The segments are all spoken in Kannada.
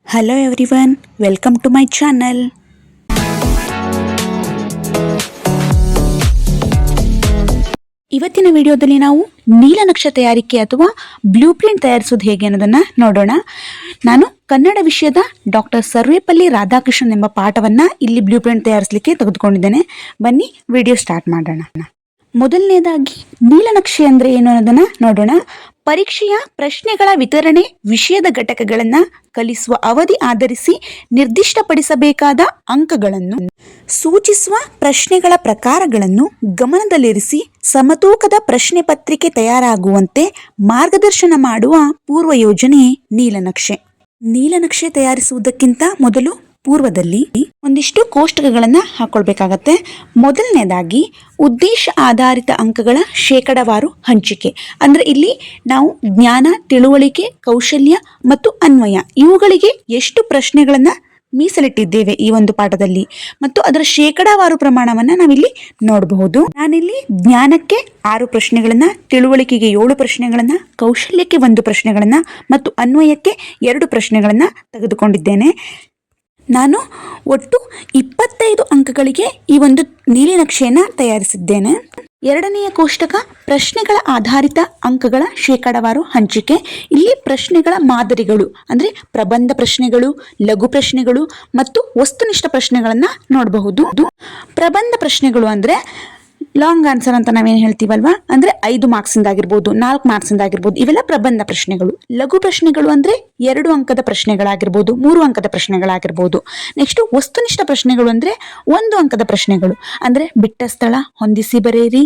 Hello everyone, welcome to my channel. ಇವತ್ತಿನ ವಿಡಿಯೋದಲ್ಲಿ ನಾವು ನೀಲನಕ್ಷೆ ತಯಾರಿಕೆ ಅಥವಾ ಬ್ಲೂ ಪ್ರಿಂಟ್ ತಯಾರಿಸೋದು ಹೇಗೆ ಅನ್ನೋದನ್ನ ನೋಡೋಣ. ನಾನು ಕನ್ನಡ ವಿಷಯದ ಡಾಕ್ಟರ್ ಸರ್ವೇಪಲ್ಲಿ ರಾಧಾಕೃಷ್ಣನ್ ಎಂಬ ಪಾಠವನ್ನ ಇಲ್ಲಿ ಬ್ಲೂ ಪ್ರಿಂಟ್ ತಯಾರಿಸಲಿಕ್ಕೆ ತೆಗೆದುಕೊಂಡಿದ್ದೇನೆ. ಬನ್ನಿ ವಿಡಿಯೋ ಸ್ಟಾರ್ಟ್ ಮಾಡೋಣ. ಮೊದಲನೇದಾಗಿ ನೀಲನಕ್ಷೆ ಅಂದ್ರೆ ಏನು ಅನ್ನೋದನ್ನ ನೋಡೋಣ. ಪರೀಕ್ಷೆಯ ಪ್ರಶ್ನೆಗಳ ವಿತರಣೆ, ವಿಷಯದ ಘಟಕಗಳನ್ನು ಕಲಿಸುವ ಅವಧಿ ಆಧರಿಸಿ ನಿರ್ದಿಷ್ಟಪಡಿಸಬೇಕಾದ ಅಂಕಗಳನ್ನು ಸೂಚಿಸುವ ಪ್ರಶ್ನೆಗಳ ಪ್ರಕಾರಗಳನ್ನು ಗಮನದಲ್ಲಿರಿಸಿ ಸಮತೂಕದ ಪ್ರಶ್ನೆ ಪತ್ರಿಕೆ ತಯಾರಾಗುವಂತೆ ಮಾರ್ಗದರ್ಶನ ಮಾಡುವ ಪೂರ್ವ ಯೋಜನೆ ನೀಲನಕ್ಷೆ. ನೀಲನಕ್ಷೆ ತಯಾರಿಸುವುದಕ್ಕಿಂತ ಮೊದಲು ಪೂರ್ವದಲ್ಲಿ ಒಂದಿಷ್ಟು ಕೋಷ್ಟಕಗಳನ್ನು ಹಾಕೊಳ್ಬೇಕಾಗತ್ತೆ. ಮೊದಲನೇದಾಗಿ ಉದ್ದೇಶ ಆಧಾರಿತ ಅಂಕಗಳ ಶೇಕಡಾವಾರು ಹಂಚಿಕೆ. ಅಂದ್ರೆ ಇಲ್ಲಿ ನಾವು ಜ್ಞಾನ, ತಿಳುವಳಿಕೆ, ಕೌಶಲ್ಯ ಮತ್ತು ಅನ್ವಯ ಇವುಗಳಿಗೆ ಎಷ್ಟು ಪ್ರಶ್ನೆಗಳನ್ನ ಮೀಸಲಿಟ್ಟಿದ್ದೇವೆ ಈ ಒಂದು ಪಾಠದಲ್ಲಿ ಮತ್ತು ಅದರ ಶೇಕಡಾವಾರು ಪ್ರಮಾಣವನ್ನ ನಾವಿಲ್ಲಿ ನೋಡಬಹುದು. ನಾನಿಲ್ಲಿ ಜ್ಞಾನಕ್ಕೆ 6 ಪ್ರಶ್ನೆಗಳನ್ನ, ತಿಳುವಳಿಕೆಗೆ 7 ಪ್ರಶ್ನೆಗಳನ್ನ, ಕೌಶಲ್ಯಕ್ಕೆ 1 ಪ್ರಶ್ನೆಗಳನ್ನ ಮತ್ತು ಅನ್ವಯಕ್ಕೆ 2 ಪ್ರಶ್ನೆಗಳನ್ನ ತೆಗೆದುಕೊಂಡಿದ್ದೇನೆ. ನಾನು ಒಟ್ಟು 25 ಅಂಕಗಳಿಗೆ ಈ ಒಂದು ನೀಲಿನಕ್ಷೆಯನ್ನು ತಯಾರಿಸಿದ್ದೇನೆ. ಎರಡನೆಯ ಕೋಷ್ಟಕ ಪ್ರಶ್ನೆಗಳ ಆಧಾರಿತ ಅಂಕಗಳ ಶೇಕಡಾವಾರು ಹಂಚಿಕೆ. ಇಲ್ಲಿ ಪ್ರಶ್ನೆಗಳ ಮಾದರಿಗಳು ಅಂದ್ರೆ ಪ್ರಬಂಧ ಪ್ರಶ್ನೆಗಳು, ಲಘು ಪ್ರಶ್ನೆಗಳು ಮತ್ತು ವಸ್ತುನಿಷ್ಠ ಪ್ರಶ್ನೆಗಳನ್ನ ನೋಡಬಹುದು. ಪ್ರಬಂಧ ಪ್ರಶ್ನೆಗಳು ಅಂದ್ರೆ ಲಾಂಗ್ ಆನ್ಸರ್ ಅಂತ ನಾವೇನು ಹೇಳ್ತೀವಲ್ವಾ, ಅಂದ್ರೆ 5 ಮಾರ್ಕ್ಸಿಂದ ಆಗಿರ್ಬೋದು, 4 ಮಾರ್ಕ್ಸಿಂದ ಆಗಿರ್ಬೋದು, ಇವೆಲ್ಲ ಪ್ರಬಂಧ ಪ್ರಶ್ನೆಗಳು. ಲಘು ಪ್ರಶ್ನೆಗಳು ಅಂದ್ರೆ 2 ಅಂಕದ ಪ್ರಶ್ನೆಗಳಾಗಿರ್ಬೋದು, 3 ಅಂಕದ ಪ್ರಶ್ನೆಗಳಾಗಿರ್ಬೋದು. ನೆಕ್ಸ್ಟ್ ವಸ್ತುನಿಷ್ಠ ಪ್ರಶ್ನೆಗಳು ಅಂದ್ರೆ 1 ಅಂಕದ ಪ್ರಶ್ನೆಗಳು, ಅಂದ್ರೆ ಬಿಟ್ಟ ಸ್ಥಳ, ಹೊಂದಿಸಿ ಬರೆಯಿರಿ,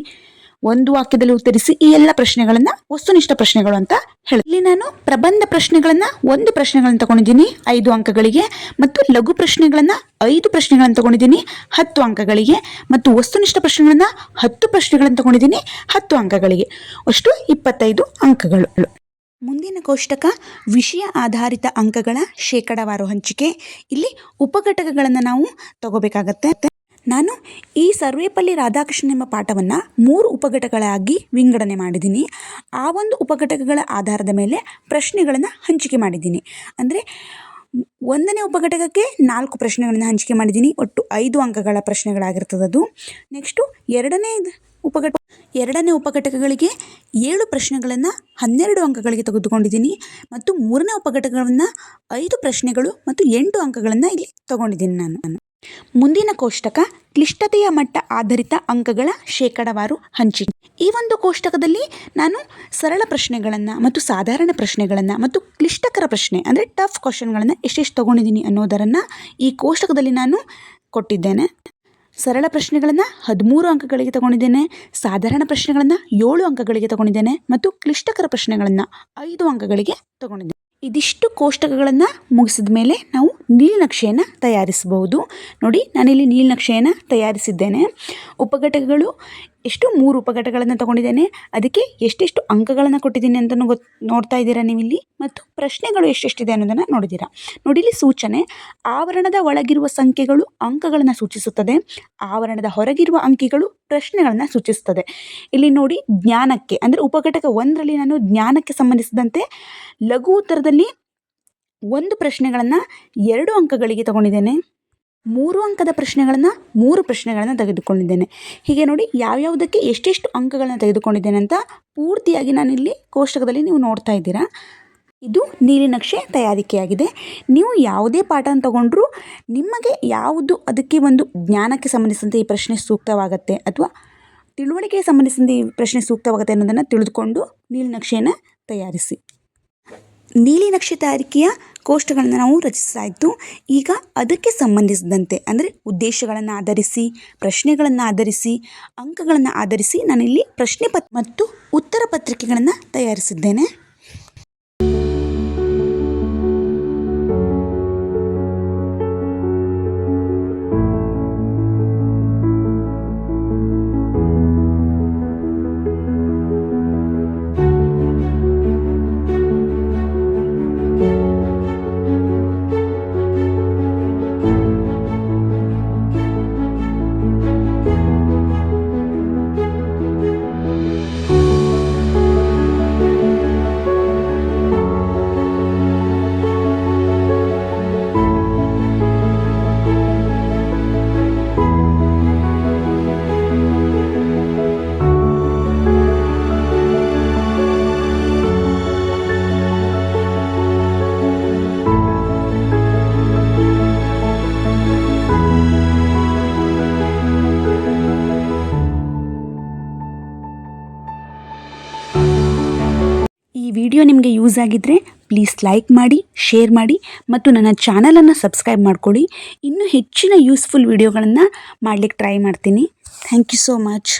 ಒಂದು ವಾಕ್ಯದಲ್ಲಿ ಉತ್ತರಿಸಿ, ಈ ಎಲ್ಲ ಪ್ರಶ್ನೆಗಳನ್ನ ವಸ್ತುನಿಷ್ಠ ಪ್ರಶ್ನೆಗಳು ಅಂತ ಹೇಳಿ. ಇಲ್ಲಿ ನಾನು ಪ್ರಬಂಧ ಪ್ರಶ್ನೆಗಳನ್ನ 1 ಪ್ರಶ್ನೆಗಳನ್ನ ತಗೊಂಡಿದ್ದೀನಿ 5 ಅಂಕಗಳಿಗೆ, ಮತ್ತು ಲಘು ಪ್ರಶ್ನೆಗಳನ್ನ 5 ಪ್ರಶ್ನೆಗಳನ್ನ ತಗೊಂಡಿದ್ದೀನಿ 10 ಅಂಕಗಳಿಗೆ, ಮತ್ತು ವಸ್ತುನಿಷ್ಠ ಪ್ರಶ್ನೆಗಳನ್ನ 10 ಪ್ರಶ್ನೆಗಳನ್ನ ತಗೊಂಡಿದ್ದೀನಿ 10 ಅಂಕಗಳಿಗೆ, ಅಷ್ಟು 25 ಅಂಕಗಳು. ಮುಂದಿನ ಕೋಷ್ಟಕ ವಿಷಯ ಆಧಾರಿತ ಅಂಕಗಳ ಶೇಕಡಾವಾರು ಹಂಚಿಕೆ. ಇಲ್ಲಿ ಉಪಘಟಕಗಳನ್ನು ನಾವು ತಗೋಬೇಕಾಗತ್ತೆ. ನಾನು ಈ ಸರ್ವೇಪಲ್ಲಿ ರಾಧಾಕೃಷ್ಣನ್ ಎಂಬ ಪಾಠವನ್ನು 3 ಉಪಘಟಕಗಳಾಗಿ ವಿಂಗಡಣೆ ಮಾಡಿದ್ದೀನಿ. ಆ ಒಂದು ಉಪಘಟಕಗಳ ಆಧಾರದ ಮೇಲೆ ಪ್ರಶ್ನೆಗಳನ್ನು ಹಂಚಿಕೆ ಮಾಡಿದ್ದೀನಿ. ಅಂದರೆ 1ನೇ ಉಪಘಟಕಕ್ಕೆ 4 ಪ್ರಶ್ನೆಗಳನ್ನು ಹಂಚಿಕೆ ಮಾಡಿದ್ದೀನಿ, ಒಟ್ಟು 5 ಅಂಕಗಳ ಪ್ರಶ್ನೆಗಳಾಗಿರ್ತದೆ ಅದು. ನೆಕ್ಸ್ಟು ಎರಡನೇ ಉಪಘಟಕಗಳಿಗೆ 7 ಪ್ರಶ್ನೆಗಳನ್ನು 12 ಅಂಕಗಳಿಗೆ ತೆಗೆದುಕೊಂಡಿದ್ದೀನಿ, ಮತ್ತು 3ನೇ ಉಪಘಟಕಗಳನ್ನು 5 ಪ್ರಶ್ನೆಗಳು ಮತ್ತು 8 ಅಂಕಗಳನ್ನು ಇಲ್ಲಿ ತಗೊಂಡಿದ್ದೀನಿ ನಾನು. ಮುಂದಿನ ಕೋಷ್ಟಕ ಕ್ಲಿಷ್ಟತೆಯ ಮಟ್ಟ ಆಧಾರಿತ ಅಂಕಗಳ ಶೇಕಡಾವಾರು ಹಂಚಿಕೆ. ಈ ಒಂದು ಕೋಷ್ಟಕದಲ್ಲಿ ನಾನು ಸರಳ ಪ್ರಶ್ನೆಗಳನ್ನು ಮತ್ತು ಸಾಧಾರಣ ಪ್ರಶ್ನೆಗಳನ್ನು ಮತ್ತು ಕ್ಲಿಷ್ಟಕರ ಪ್ರಶ್ನೆ ಅಂದರೆ ಟಫ್ ಕ್ವಶನ್ಗಳನ್ನು ಎಷ್ಟೆಷ್ಟು ತಗೊಂಡಿದ್ದೀನಿ ಅನ್ನೋದನ್ನು ಈ ಕೋಷ್ಟಕದಲ್ಲಿ ನಾನು ಕೊಟ್ಟಿದ್ದೇನೆ. ಸರಳ ಪ್ರಶ್ನೆಗಳನ್ನು 13 ಅಂಕಗಳಿಗೆ ತಗೊಂಡಿದ್ದೇನೆ, ಸಾಧಾರಣ ಪ್ರಶ್ನೆಗಳನ್ನು 7 ಅಂಕಗಳಿಗೆ ತಗೊಂಡಿದ್ದೇನೆ, ಮತ್ತು ಕ್ಲಿಷ್ಟಕರ ಪ್ರಶ್ನೆಗಳನ್ನು 5 ಅಂಕಗಳಿಗೆ ತಗೊಂಡಿದ್ದೇನೆ. ಇದಿಷ್ಟು ಕೋಷ್ಟಕಗಳನ್ನು ಮುಗಿಸಿದ ಮೇಲೆ ನಾವು ನೀಲನಕ್ಷೆಯನ್ನು ತಯಾರಿಸಬಹುದು. ನೋಡಿ, ನಾನಿಲ್ಲಿ ನೀಲನಕ್ಷೆಯನ್ನು ತಯಾರಿಸಿದ್ದೇನೆ. ಉಪಘಟಕಗಳು ಎಷ್ಟು 3 ಉಪಘಟಕಗಳನ್ನು ತಗೊಂಡಿದ್ದೇನೆ, ಅದಕ್ಕೆ ಎಷ್ಟೆಷ್ಟು ಅಂಕಗಳನ್ನು ಕೊಟ್ಟಿದ್ದೀನಿ ಅಂತ ನೋಡ್ತಾ ಇದ್ದೀರಾ ನೀವಿಲ್ಲಿ, ಮತ್ತು ಪ್ರಶ್ನೆಗಳು ಎಷ್ಟೆಷ್ಟಿದೆ ಅನ್ನೋದನ್ನು ನೋಡಿದ್ದೀರಾ. ನೋಡಿ, ಇಲ್ಲಿ ಸೂಚನೆ: ಆವರಣದ ಒಳಗಿರುವ ಸಂಖ್ಯೆಗಳು ಅಂಕಗಳನ್ನು ಸೂಚಿಸುತ್ತದೆ, ಆವರಣದ ಹೊರಗಿರುವ ಅಂಕಿಗಳು ಪ್ರಶ್ನೆಗಳನ್ನು ಸೂಚಿಸುತ್ತದೆ. ಇಲ್ಲಿ ನೋಡಿ, ಜ್ಞಾನಕ್ಕೆ ಅಂದರೆ ಉಪಘಟಕ 1ರಲ್ಲಿ ನಾನು ಜ್ಞಾನಕ್ಕೆ ಸಂಬಂಧಿಸಿದಂತೆ ಲಘು ಉತ್ತರದಲ್ಲಿ 1 ಪ್ರಶ್ನೆಗಳನ್ನು 2 ಅಂಕಗಳಿಗೆ ತಗೊಂಡಿದ್ದೇನೆ, 3 ಅಂಕದ ಪ್ರಶ್ನೆಗಳನ್ನು 3 ಪ್ರಶ್ನೆಗಳನ್ನು ತೆಗೆದುಕೊಂಡಿದ್ದೇನೆ. ಹೀಗೆ ನೋಡಿ ಯಾವ್ಯಾವುದಕ್ಕೆ ಎಷ್ಟೆಷ್ಟು ಅಂಕಗಳನ್ನು ತೆಗೆದುಕೊಂಡಿದ್ದೇನೆ ಅಂತ ಪೂರ್ತಿಯಾಗಿ ನಾನಿಲ್ಲಿ ಕೋಷ್ಟಕದಲ್ಲಿ ನೀವು ನೋಡ್ತಾ ಇದ್ದೀರಾ. ಇದು ನೀಲಿನಕ್ಷೆ ತಯಾರಿಕೆಯಾಗಿದೆ. ನೀವು ಯಾವುದೇ ಪಾಠನ ತಗೊಂಡ್ರೂ ನಿಮಗೆ ಯಾವುದು ಅದಕ್ಕೆ ಒಂದು ಜ್ಞಾನಕ್ಕೆ ಸಂಬಂಧಿಸಿದಂತೆ ಈ ಪ್ರಶ್ನೆ ಸೂಕ್ತವಾಗುತ್ತೆ ಅಥವಾ ತಿಳುವಳಿಕೆಗೆ ಸಂಬಂಧಿಸಿದಂತೆ ಈ ಪ್ರಶ್ನೆ ಸೂಕ್ತವಾಗುತ್ತೆ ಅನ್ನೋದನ್ನು ತಿಳಿದುಕೊಂಡು ನೀಲಿನಕ್ಷೆಯನ್ನು ತಯಾರಿಸಿ. ನೀಲಿನಕ್ಷೆ ತಯಾರಿಕೆಯ ಕೋಷ್ಟಕಗಳನ್ನು ನಾವು ರಚಿಸಾಯಿತು. ಈಗ ಅದಕ್ಕೆ ಸಂಬಂಧಿಸಿದಂತೆ ಅಂದರೆ ಉದ್ದೇಶಗಳನ್ನು ಆಧರಿಸಿ, ಪ್ರಶ್ನೆಗಳನ್ನು ಆಧರಿಸಿ, ಅಂಕಗಳನ್ನು ಆಧರಿಸಿ ನಾನಿಲ್ಲಿ ಪ್ರಶ್ನೆ ಮತ್ತು ಉತ್ತರ ಪತ್ರಿಕೆಗಳನ್ನು ತಯಾರಿಸಿದ್ದೇನೆ. ವಿಡಿಯೋ ನಿಮಗೆ ಯೂಸ್ ಆಗಿದ್ದರೆ ಪ್ಲೀಸ್ ಲೈಕ್ ಮಾಡಿ, ಶೇರ್ ಮಾಡಿ ಮತ್ತು ನನ್ನ ಚಾನಲನ್ನು ಸಬ್ಸ್ಕ್ರೈಬ್ ಮಾಡ್ಕೊಳ್ಳಿ. ಇನ್ನೂ ಹೆಚ್ಚಿನ ಯೂಸ್ಫುಲ್ ವಿಡಿಯೋಗಳನ್ನು ಮಾಡಲಿಕ್ಕೆ ಟ್ರೈ ಮಾಡ್ತೀನಿ. Thank you so much.